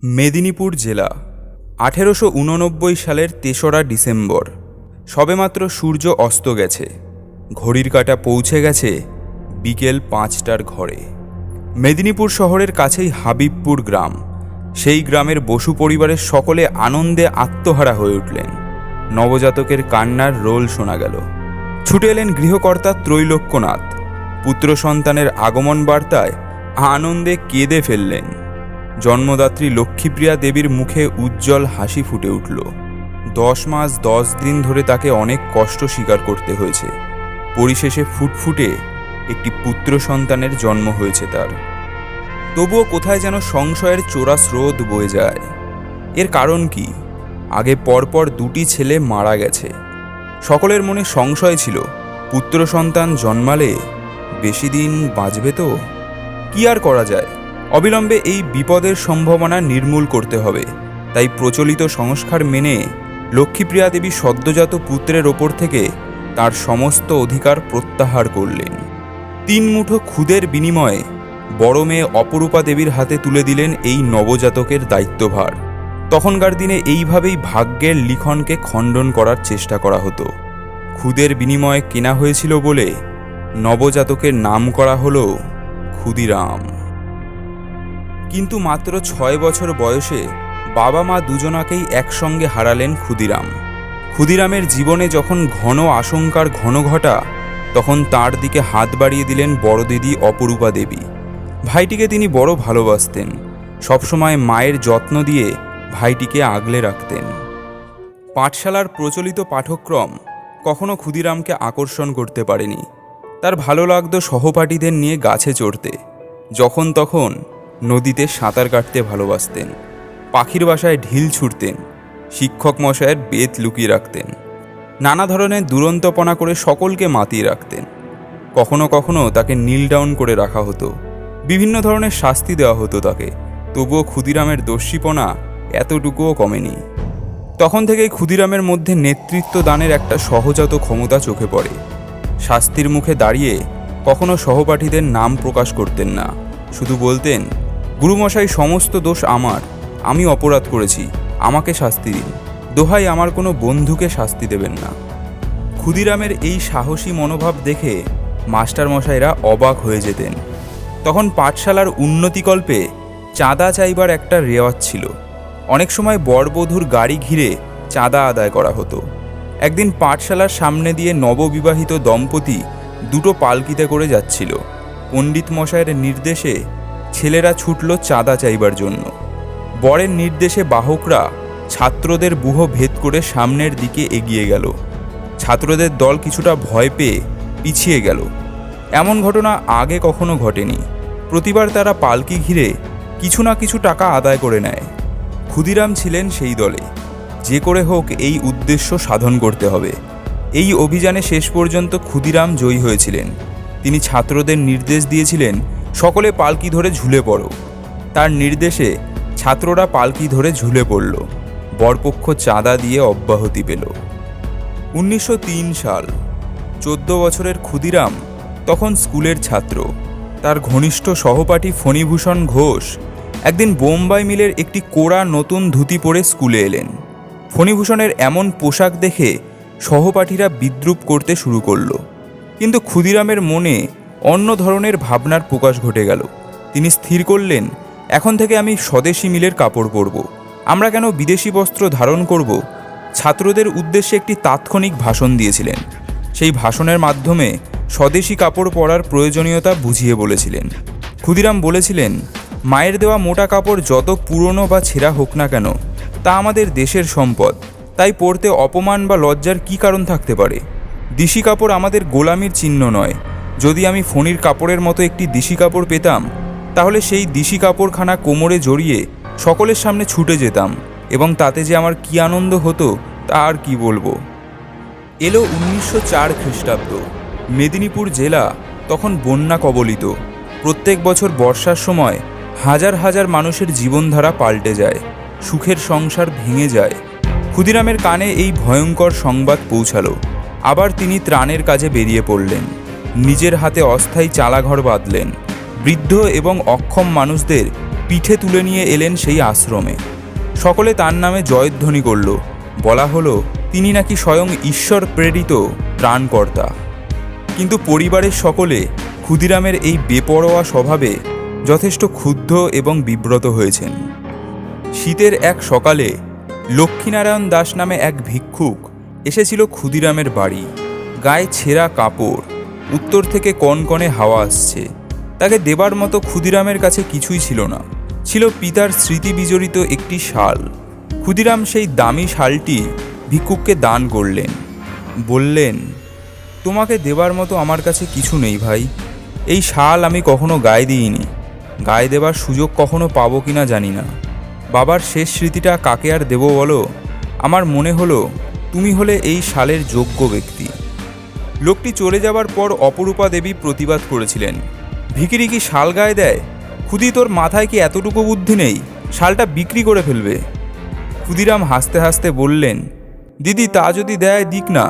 মেদিনীপুর জেলা 1889 সালের 3রা ডিসেম্বর। সবেমাত্র সূর্য অস্ত গেছে, ঘড়ির কাঁটা পৌঁছে গেছে বিকেল 5টার ঘরে। মেদিনীপুর শহরের কাছেই হাবিবপুর গ্রাম। সেই গ্রামের বসু পরিবারের সকলে আনন্দে আত্মহারা হয়ে উঠলেন। নবজাতকের কান্নার রোল শোনা গেল। ছুটে এলেন গৃহকর্তা ত্রৈলোক্যনাথ। পুত্র সন্তানের আগমন বার্তায় আনন্দে কেঁদে ফেললেন। জন্মদাত্রী লক্ষ্মীপ্রিয়া দেবীর মুখে উজ্জ্বল হাসি ফুটে উঠল। 10 মাস 10 দিন ধরে তাকে অনেক কষ্ট স্বীকার করতে হয়েছে। পরিশেষে ফুটফুটে একটি পুত্র সন্তানের জন্ম হয়েছে তার। তবুও কোথায় যেন সংশয়ের চোরা স্রোত বয়ে যায়। এর কারণ কি? আগে পরপর 2টি ছেলে মারা গেছে। সকলের মনে সংশয় ছিল, পুত্র সন্তান জন্মালে বেশি দিন বাঁচবে তো? কি আর করা যায়? অবিলম্বে এই বিপদের সম্ভাবনা নির্মূল করতে হবে। তাই প্রচলিত সংস্কার মেনে লক্ষ্মীপ্রিয়া দেবী সদ্যজাত পুত্রের ওপর থেকে তার সমস্ত অধিকার প্রত্যাহার করলেন। 3 মুঠো খুদের বিনিময়ে বড় মেয়ে অপরূপা দেবীর হাতে তুলে দিলেন এই নবজাতকের দায়িত্বভার। তখনকার দিনে এইভাবেই ভাগ্যের লিখনকে খণ্ডন করার চেষ্টা করা হতো। খুদের বিনিময়ে কেনা হয়েছিল বলে নবজাতকের নাম করা হলো ক্ষুদিরাম। কিন্তু মাত্র 6 বছর বয়সে বাবা মা দুজনাকেই একসঙ্গে হারালেন ক্ষুদিরাম। ক্ষুদিরামের জীবনে যখন ঘন আশঙ্কার ঘনঘটা, তখন তার দিকে হাত বাড়িয়ে দিলেন বড় দিদি অপরূপা দেবী। ভাইটিকে তিনি বড় ভালোবাসতেন। সবসময় মায়ের যত্ন দিয়ে ভাইটিকে আগলে রাখতেন। পাঠশালার প্রচলিত পাঠক্রম কখনো ক্ষুদিরামকে আকর্ষণ করতে পারেনি। তার ভালো লাগতো সহপাঠীদের নিয়ে গাছে চড়তে, যখন তখন নদীতে সাঁতার কাটতে ভালোবাসতেন, পাখির বাসায় ঢিল ছুঁড়তেন, শিক্ষক মশায়ের বেত লুকিয়ে রাখতেন, নানা ধরনের দুরন্তপনা করে সকলকে মাতিয়ে রাখতেন। কখনো কখনো তাকে নীল ডাউন করে রাখা হতো, বিভিন্ন ধরনের শাস্তি দেওয়া হতো তাকে। তবুও ক্ষুদিরামের দস্যিপনা এতটুকুও কমেনি। তখন থেকেই ক্ষুদিরামের মধ্যে নেতৃত্ব দানের একটা সহজাত ক্ষমতা চোখে পড়ে। শাস্তির মুখে দাঁড়িয়ে কখনো সহপাঠীদের নাম প্রকাশ করতেন না, শুধু বলতেন, গুরুমশাই, সমস্ত দোষ আমার, আমি অপরাধ করেছি, আমাকে শাস্তি দিন, দোহাই আমার কোনো বন্ধুকে শাস্তি দেবেন না। ক্ষুদিরামের এই সাহসী মনোভাব দেখে মাস্টারমশাইরা অবাক হয়ে যেতেন। তখন পাঠশালার উন্নতিকল্পে চাঁদা চাইবার একটা রেওয়াজ ছিল। অনেক সময় বরবধূর গাড়ি ঘিরে চাঁদা আদায় করা হতো। একদিন পাঠশালার সামনে দিয়ে নববিবাহিত দম্পতি 2টো পালকিতে করে যাচ্ছিল। পণ্ডিত মশাইয়ের নির্দেশে ছেলেরা ছুটল চাঁদা চাইবার জন্য। বরের নির্দেশে বাহকরা ছাত্রদের ব্যূহ ভেদ করে সামনের দিকে এগিয়ে গেল। ছাত্রদের দল কিছুটা ভয় পেয়ে পিছিয়ে গেল। এমন ঘটনা আগে কখনো ঘটেনি। প্রতিবার তারা পালকি ঘিরে কিছু না কিছু টাকা আদায় করে নেয়। ক্ষুদিরাম ছিলেন সেই দলে। যে করে হোক এই উদ্দেশ্য সাধন করতে হবে। এই অভিযানে শেষ পর্যন্ত ক্ষুদিরাম জয়ী হয়েছিলেন। তিনি ছাত্রদের নির্দেশ দিয়েছিলেন, সকলে পালকি ধরে ঝুলে পড়ো। তার নির্দেশে ছাত্ররা পালকি ধরে ঝুলে পড়ল। বরপক্ষ চাঁদা দিয়ে অব্যাহতি পেল। 1903 সাল। 14 বছরের ক্ষুদিরাম তখন স্কুলের ছাত্র। তার ঘনিষ্ঠ সহপাঠী ফণীভূষণ ঘোষ একদিন বোম্বাই মিলের একটি কোড়া নতুন ধুতি পরে স্কুলে এলেন। ফণীভূষণের এমন পোশাক দেখে সহপাঠীরা বিদ্রূপ করতে শুরু করল। কিন্তু ক্ষুদিরামের মনে অন্য ধরনের ভাবনার প্রকাশ ঘটে গেল। তিনি স্থির করলেন, এখন থেকে আমি স্বদেশি মিলের কাপড় পরব। আমরা কেন বিদেশি বস্ত্র ধারণ করব? ছাত্রদের উদ্দেশ্যে একটি তাৎক্ষণিক ভাষণ দিয়েছিলেন। সেই ভাষণের মাধ্যমে স্বদেশি কাপড় পরার প্রয়োজনীয়তা বুঝিয়ে বলেছিলেন। ক্ষুদিরাম বলেছিলেন, মায়ের দেওয়া মোটা কাপড় যত পুরনো বা ছেঁড়া হোক না কেন, তা আমাদের দেশের সম্পদ। তাই পরতে অপমান বা লজ্জার কী কারণ থাকতে পারে? দিশি কাপড় আমাদের গোলামির চিহ্ন নয়। যদি আমি ফণীর কাপড়ের মতো একটি দিশি কাপড় পেতাম, তাহলে সেই দিশি কাপড়খানা কোমরে জড়িয়ে সকলের সামনে ছুটে যেতাম, এবং তাতে যে আমার কী আনন্দ হতো তা আর কি বলবো। এলো 1904 খ্রিস্টাব্দ। মেদিনীপুর জেলা তখন বন্যা কবলিত। প্রত্যেক বছর বর্ষার সময় হাজার হাজার মানুষের জীবনধারা পাল্টে যায়, সুখের সংসার ভেঙে যায়। ক্ষুদিরামের কানে এই ভয়ঙ্কর সংবাদ পৌঁছালো। আবার তিনি ত্রাণের কাজে বেরিয়ে পড়লেন। নিজের হাতে অস্থায়ী চালাঘর বাঁধলেন। বৃদ্ধ এবং অক্ষম মানুষদের পিঠে তুলে নিয়ে এলেন সেই আশ্রমে। সকলে তার নামে জয়ধ্বনি করল। বলা হলো তিনি নাকি স্বয়ং ঈশ্বর প্রেরিত ত্রাণকর্তা। কিন্তু পরিবারের সকলে ক্ষুদিরামের এই বেপরোয়া স্বভাবে যথেষ্ট ক্ষুব্ধ এবং বিব্রত হয়েছেন। শীতের এক সকালে লক্ষ্মীনারায়ণ দাস নামে এক ভিক্ষুক এসেছিল ক্ষুদিরামের বাড়ি। গায়ে ছেঁড়া কাপড়, উত্তর থেকে কনকনে হাওয়া আসছে। তাকে দেবার মতো ক্ষুদিরামের কাছে কিছুই ছিল না। ছিল পিতার স্মৃতি বিজড়িত একটি শাল। ক্ষুদিরাম সেই দামি শালটি ভিক্ষুককে দান করলেন। বললেন, তোমাকে দেবার মতো আমার কাছে কিছু নেই ভাই। এই শাল আমি কখনো গায়ে দিইনি। গায়ে দেবার সুযোগ কখনো পাবো কিনা জানি না। বাবার শেষ স্মৃতিটা কাকে আর দেবো বলো? আমার মনে হলো তুমি হলে এই শালের যোগ্য ব্যক্তি। লোকটি চলে যাবার পর অপরূপা দেবী প্রতিবাদ করেছিলেন, ভিখিরি কি শাল গায়ে দেয়? ক্ষুদি, তোর মাথায় কি এতটুকু বুদ্ধি নেই? শালটা বিক্রি করে ফেলবে। ক্ষুদিরাম হাসতে হাসতে বললেন, দিদি তা যদি দেয় দিক না।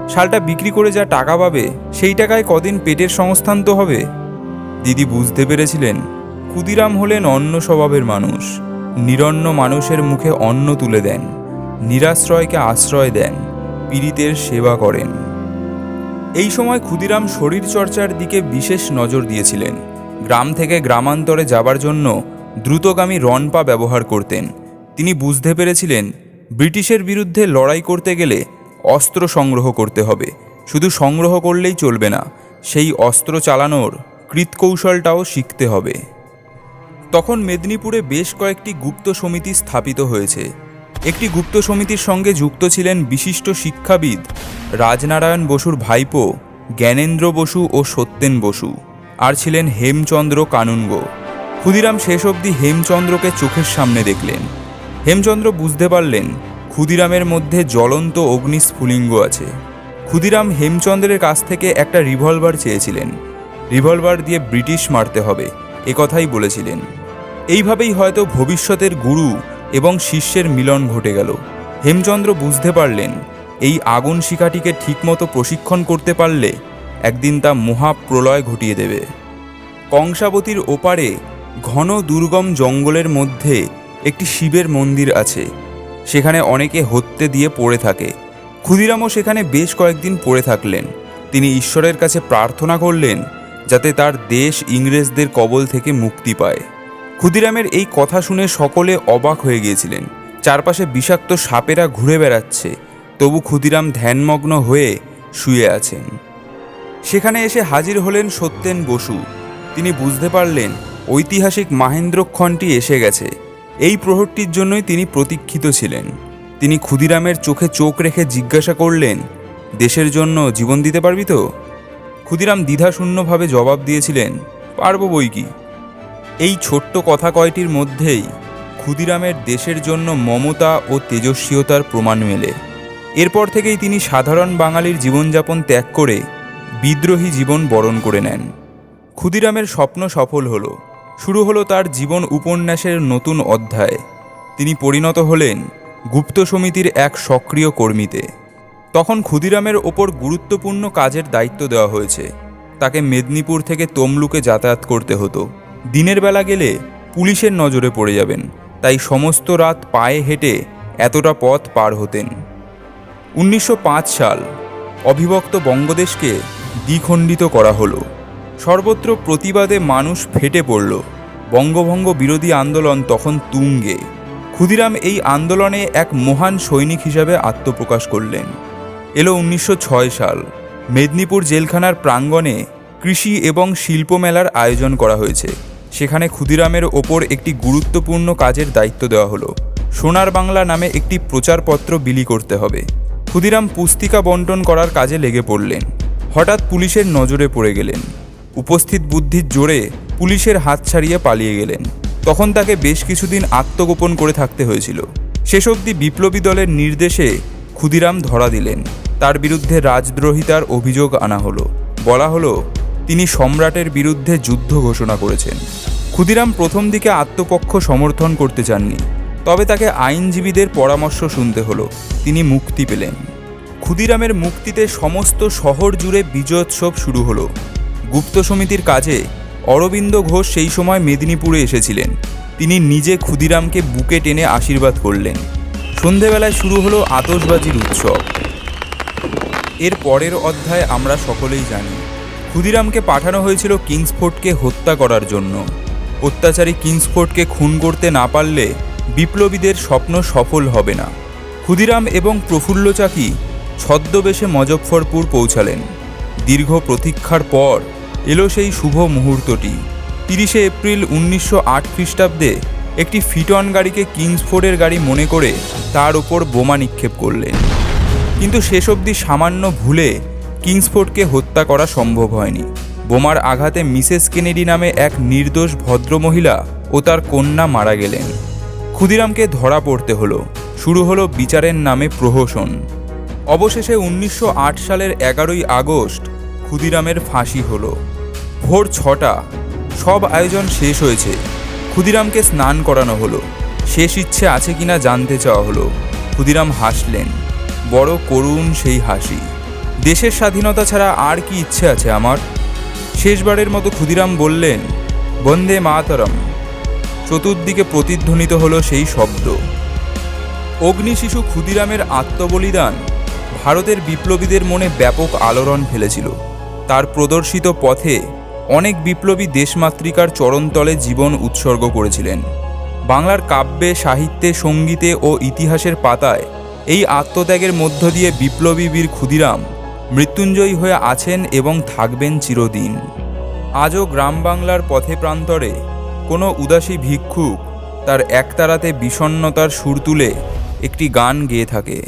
শালটা বিক্রি করে যা টাকা পাবে সেই টাকায় কদিন পেটের সংস্থান তো হবে। দিদি বুঝতে পেরেছিলেন ক্ষুদিরাম হলেন অন্য স্বভাবের মানুষ। নিরন্ন মানুষের মুখে অন্ন তুলে দেন, নিরাশ্রয়কে আশ্রয় দেন, পীড়িতের সেবা করেন। এই সময় ক্ষুদিরাম শরীরচর্চার দিকে বিশেষ নজর দিয়েছিলেন। গ্রাম থেকে গ্রামান্তরে যাবার জন্য দ্রুতগামী রনপা ব্যবহার করতেন। তিনি বুঝতে পেরেছিলেন ব্রিটিশের বিরুদ্ধে লড়াই করতে গেলে অস্ত্র সংগ্রহ করতে হবে। শুধু সংগ্রহ করলেই চলবে না, সেই অস্ত্র চালানোর কৃতকৌশলটাও শিখতে হবে। তখন মেদিনীপুরে বেশ কয়েকটি গুপ্ত সমিতি স্থাপিত হয়েছে। একটি গুপ্ত সমিতির সঙ্গে যুক্ত ছিলেন বিশিষ্ট শিক্ষাবিদ রাজনারায়ণ বসুর ভাইপো জ্ঞানেন্দ্র বসু ও সত্যেন বসু, আর ছিলেন হেমচন্দ্র কানুনগো। ক্ষুদিরাম শেষ অবধি হেমচন্দ্রকে চোখের সামনে দেখলেন। হেমচন্দ্র বুঝতে পারলেন ক্ষুদিরামের মধ্যে জ্বলন্ত অগ্নিস্ফুলিঙ্গ আছে। ক্ষুদিরাম হেমচন্দ্রের কাছ থেকে একটা রিভলভার চেয়েছিলেন। রিভলভার দিয়ে ব্রিটিশ মারতে হবে একথাই বলেছিলেন। এইভাবেই হয়তো ভবিষ্যতের গুরু এবং শিষ্যের মিলন ঘটে গেল। হেমচন্দ্র বুঝতে পারলেন এই আগুন শিখাটিকে ঠিকমতো প্রশিক্ষণ করতে পারলে একদিন তা মহাপ্রলয় ঘটিয়ে দেবে। কংসাবতীর ওপারে ঘন দুর্গম জঙ্গলের মধ্যে একটি শিবের মন্দির আছে। সেখানে অনেকে হত্যে দিয়ে পড়ে থাকে। ক্ষুদিরামও সেখানে বেশ কয়েকদিন পড়ে থাকলেন। তিনি ঈশ্বরের কাছে প্রার্থনা করলেন যাতে তার দেশ ইংরেজদের কবল থেকে মুক্তি পায়। ক্ষুদিরামের এই কথা শুনে সকলে অবাক হয়ে গিয়েছিলেন। চারপাশে বিষাক্ত সাপেরা ঘুরে বেড়াচ্ছে, তবু ক্ষুদিরাম ধ্যানমগ্ন হয়ে শুয়ে আছেন। সেখানে এসে হাজির হলেন সত্যেন বসু। তিনি বুঝতে পারলেন ঐতিহাসিক মাহেন্দ্রক্ষণটি এসে গেছে। এই প্রহরটির জন্যই তিনি প্রতীক্ষিত ছিলেন। তিনি ক্ষুদিরামের চোখে চোখ রেখে জিজ্ঞাসা করলেন, দেশের জন্য জীবন দিতে পারবি তো? ক্ষুদিরাম দ্বিধাশূন্যভাবে জবাব দিয়েছিলেন, পারবো বই কি। এই ছোট্ট কথা কয়টির মধ্যেই ক্ষুদিরামের দেশের জন্য মমতা ও তেজস্বীয়তার প্রমাণ মেলে। এরপর থেকেই তিনি সাধারণ বাঙালির জীবনযাপন ত্যাগ করে বিদ্রোহী জীবন বরণ করে নেন। ক্ষুদিরামের স্বপ্ন সফল হলো। শুরু হলো তার জীবন উপন্যাসের নতুন অধ্যায়। তিনি পরিণত হলেন গুপ্ত সমিতির এক সক্রিয় কর্মীতে। তখন ক্ষুদিরামের ওপর গুরুত্বপূর্ণ কাজের দায়িত্ব দেওয়া হয়েছে। তাকে মেদিনীপুর থেকে তমলুকে যাতায়াত করতে হতো। দিনের বেলা গেলে পুলিশের নজরে পড়ে যাবেন, তাই সমস্ত রাত পায়ে হেঁটে এতটা পথ পার হতেন। 1905 সাল অবিভক্ত বঙ্গদেশকে দ্বিখণ্ডিত করা হলো। সর্বত্র প্রতিবাদে মানুষ ফেটে পড়ল। বঙ্গভঙ্গ বিরোধী আন্দোলন তখন তুঙ্গে। ক্ষুদিরাম এই আন্দোলনে এক মহান সৈনিক হিসাবে আত্মপ্রকাশ করলেন। এলো 1906 সাল। মেদিনীপুর জেলখানার প্রাঙ্গণে কৃষি এবং শিল্প মেলার আয়োজন করা হয়েছে। সেখানে ক্ষুদিরামের ওপর একটি গুরুত্বপূর্ণ কাজের দায়িত্ব দেওয়া হলো। সোনার বাংলা নামে একটি প্রচারপত্র বিলি করতে হবে। ক্ষুদিরাম পুস্তিকা বন্টন করার কাজে লেগে পড়লেন। হঠাৎ পুলিশের নজরে পড়ে গেলেন। উপস্থিত বুদ্ধির জোরে পুলিশের হাত ছাড়িয়ে পালিয়ে গেলেন। তখন তাকে বেশ কিছুদিন আত্মগোপন করে থাকতে হয়েছিল। শেষ অবধি বিপ্লবী দলের নির্দেশে ক্ষুদিরাম ধরা দিলেন। তার বিরুদ্ধে রাজদ্রোহিতার অভিযোগ আনা হলো। বলা হলো তিনি সম্রাটের বিরুদ্ধে যুদ্ধ ঘোষণা করেছেন। ক্ষুদিরাম প্রথম দিকে আত্মপক্ষ সমর্থন করতে চাননি, তবে তাকে আইনজীবীদের পরামর্শ শুনতে হলো। তিনি মুক্তি পেলেন। ক্ষুদিরামের মুক্তিতে সমস্ত শহর জুড়ে বিজয়োৎসব শুরু হলো। গুপ্ত সমিতির কাজে অরবিন্দ ঘোষ সেই সময় মেদিনীপুরে এসেছিলেন। তিনি নিজে ক্ষুদিরামকে বুকে টেনে আশীর্বাদ করলেন। সন্ধেবেলায় শুরু হলো আতশবাজির উৎসব। এর পরের অধ্যায় আমরা সকলেই জানি। ক্ষুদিরামকে পাঠানো হয়েছিল কিংসফোর্ডকে হত্যা করার জন্য। অত্যাচারী কিংসফোর্ডকে খুন করতে না পারলে বিপ্লবীদের স্বপ্ন সফল হবে না। ক্ষুদিরাম এবং প্রফুল্ল চাকি ছদ্মবেশে মজফ্ফরপুর পৌঁছালেন। দীর্ঘ প্রতীক্ষার পর এলো সেই শুভ মুহূর্তটি। 30শে এপ্রিল 1908 খ্রিস্টাব্দে একটি ফিটন গাড়িকে কিংসফোর্ডের গাড়ি মনে করে তার ওপর বোমা নিক্ষেপ করলেন। কিন্তু শেষ অবধি সামান্য ভুলে কিংসফোর্ডকে হত্যা করা সম্ভব হয়নি। বোমার আঘাতে মিসেস কেনেডি নামে এক নির্দোষ ভদ্রমহিলা ও তার কন্যা মারা গেলেন। ক্ষুদিরামকে ধরা পড়তে হলো। শুরু হলো বিচারের নামে প্রহসন। অবশেষে 1908 সালের 11ই আগস্ট ক্ষুদিরামের ফাঁসি হলো। ভোর 6টা। সব আয়োজন শেষ হয়েছে। ক্ষুদিরামকে স্নান করানো হলো। শেষ ইচ্ছে আছে কিনা জানতে চাওয়া হলো। ক্ষুদিরাম হাসলেন, বড় করুণ সেই হাসি। দেশের স্বাধীনতা ছাড়া আর কি ইচ্ছে আছে আমার? শেষবারের মতো ক্ষুদিরাম বললেন, বন্দে মাতরম। চতুর্দিকে প্রতিধ্বনিত হলো সেই শব্দ। অগ্নিশিশু ক্ষুদিরামের আত্মবলিদান ভারতের বিপ্লবীদের মনে ব্যাপক আলোড়ন ফেলেছিল। তার প্রদর্শিত পথে অনেক বিপ্লবী দেশমাতৃকার চরণতলে জীবন উৎসর্গ করেছিলেন। বাংলার কাব্যে, সাহিত্যে, সঙ্গীতে ও ইতিহাসের পাতায় এই আত্মত্যাগের মধ্য দিয়ে বিপ্লবী বীর ক্ষুদিরাম মৃত্যুঞ্জয়ী হয়ে আছেন এবং থাকবেন চিরদিন। আজও গ্রাম বাংলার পথে প্রান্তরে কোনো উদাসী ভিক্ষুক তার একতারাতে বিষণ্ণতার সুর তুলে একটি গান গেয়ে থাকে।